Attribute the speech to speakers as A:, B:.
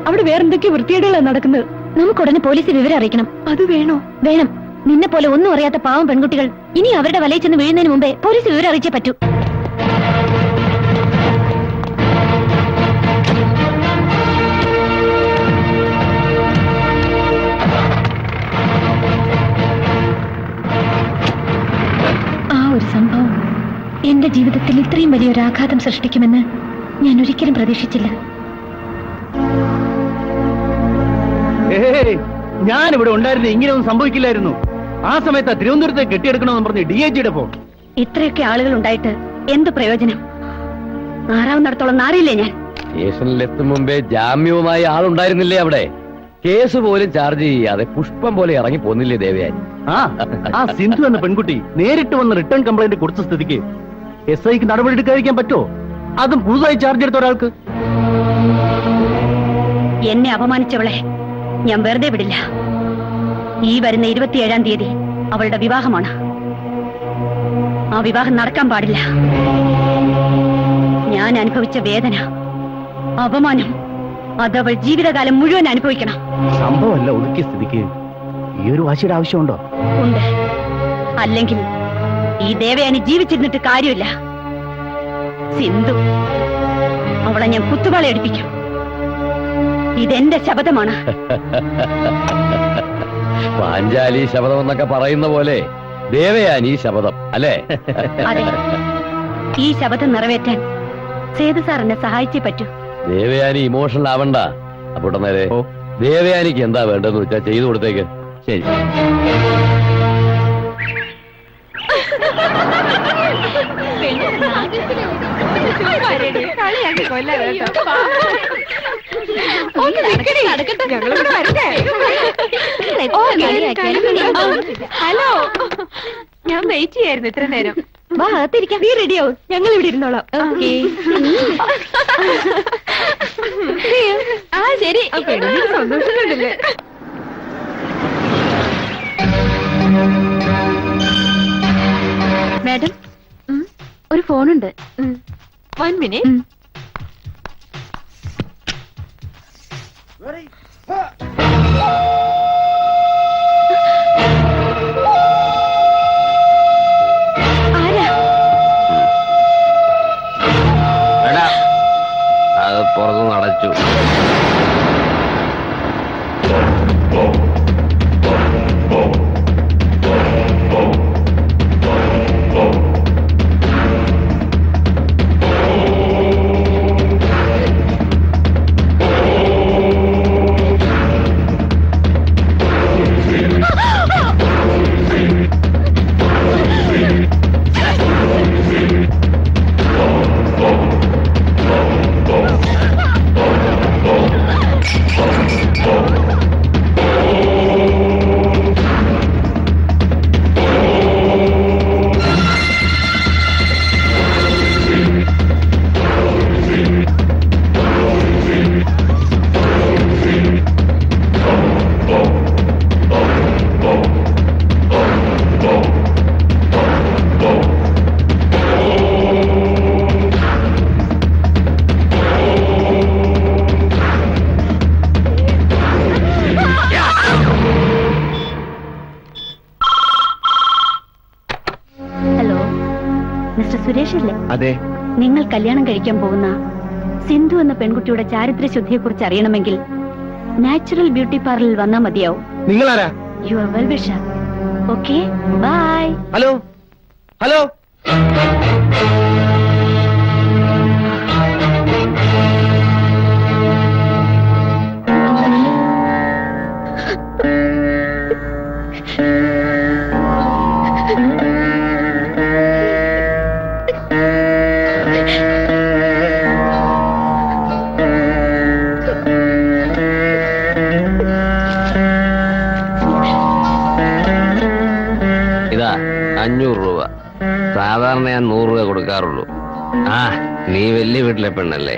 A: അവിടെ വേറെന്തൊക്കെ വൃത്തികേടുകളാണ് നടക്കുന്നത്. നമുക്ക് ഉടനെ പോലീസിൽ വിവരം അറിയിക്കണം. അത് വേണോ? വേണം. നിന്നെ പോലെ ഒന്നും അറിയാത്ത പാവം പെൺകുട്ടികൾ ഇനി അവരുടെ വലയിൽ ചെന്ന് വീഴുന്നതിന് മുമ്പേ പോലീസ് വിവരം അറിയിച്ചേ പറ്റൂ. ആ ഒരു സംഭവം എന്റെ ജീവിതത്തിൽ ഇത്രയും വലിയൊരു ആഘാതം സൃഷ്ടിക്കുമെന്ന് ഞാൻ ഒരിക്കലും പ്രതീക്ഷിച്ചില്ല.
B: ഞാനിവിടെ ഉണ്ടായിരുന്നു ഇങ്ങനെയൊന്നും സംഭവിക്കില്ലായിരുന്നു. ആ സമയത്ത് തിരുവനന്തപുരത്തെ കെട്ടിയെടുക്കണമെന്ന് പറഞ്ഞ് DIGയുടെ പോ.
A: ഇത്രയൊക്കെ ആളുകൾ ഉണ്ടായിട്ട് എന്ത് പ്രയോജനം? നാറാവുന്നിടത്തോളം നാറിയില്ലേ ഞാൻ.
C: സ്റ്റേഷനിലെത്തും മുമ്പേ ജാമ്യവുമായി ആളുണ്ടായിരുന്നില്ലേ അവിടെ? കേസ് പോലും ചാർജ് ചെയ്യാതെ പുഷ്പം പോലെ ഇറങ്ങി പോന്നില്ലേ ദേവയാനി?
B: ആ സിന്ധു എന്ന പെൺകുട്ടി നേരിട്ട് വന്ന് റിട്ടേൺ കംപ്ലൈന്റ് കൊടുത്ത സ്ഥിതിക്ക് SIക്ക് നടപടി എടുക്കാതിരിക്കാൻ പറ്റോ? അതും പുതുതായി ചാർജ് എടുത്ത ഒരാൾക്ക്.
A: എന്നെ അപമാനിച്ചവളെ ഞാൻ വെറുതെ വിടില്ല. ഈ വരുന്ന 27-ാം തീയതി അവളുടെ വിവാഹമാണ്. ആ വിവാഹം നടക്കാൻ പാടില്ല. ഞാൻ അനുഭവിച്ച വേദന, അപമാനം അതവൾ ജീവിതകാലം മുഴുവൻ അനുഭവിക്കണം.
B: സംഭവമല്ല ഒതുക്കിയ സ്ഥിതിക്ക് ഈ ഒരു വാശിയുടെ ആവശ്യമുണ്ടോ?
A: ഉണ്ട്. അല്ലെങ്കിൽ ഈ ദേവയാനി ജീവിച്ചിരുന്നിട്ട് കാര്യമില്ല. സിന്ധു, അവളെ ഞാൻ കുത്തുവാള എടുപ്പിക്കും. ഇതെന്റെ ശപഥമാണ്.
C: പാഞ്ചാലി ശപഥം എന്നൊക്കെ പറയുന്ന പോലെ ദേവയാനി ശപഥം അല്ലേ?
A: അതെ. ഈ ശപഥം നിറവേറ്റാൻ സേതു സാർ എന്നെ സഹായിച്ചേ പറ്റൂ.
C: ദേവയാനി ഇമോഷണൽ ആവണ്ട. അപ്പോൾ നേരെ ദേവയാനിക്ക് എന്താ വേണ്ടെന്ന് വെച്ചാ ചെയ്തു കൊടുത്തേക്ക്. ശരി.
A: ഹലോ, ഞാൻ വെയിറ്റ് ചെയ്യായിരുന്നു ഇത്ര നേരം. വാ, അകത്തിരിക്കാം. നീ റെഡിയാവും, ഞങ്ങൾ ഇവിടെ ഇരുന്നോളാം. ആ ശരി. സന്തോഷമുണ്ടല്ലേ? മാഡം, ഒരു ഫോണുണ്ട്. 1 മിനിറ്റ്.
C: അത് പുറത്തു നടച്ചു.
B: അതെ.
A: നിങ്ങൾ കല്യാണം കഴിക്കാൻ പോകുന്ന സിന്ധു എന്ന പെൺകുട്ടിയുടെ ചാരിത്ര ശുദ്ധിയെ കുറിച്ച് അറിയണമെങ്കിൽ നാച്ചുറൽ ബ്യൂട്ടി പാർലറിൽ വന്നാൽ മതിയാവും.
B: നിങ്ങളാരാ?
A: Your well wisher. Okay, bye.
B: Hello hello.
C: ഇതാ 500 രൂപ. സാധാരണ ഞാൻ 100 രൂപ കൊടുക്കാറുള്ളൂ. ആ, നീ വലിയ വീട്ടിലെ പെണ്ണല്ലേ?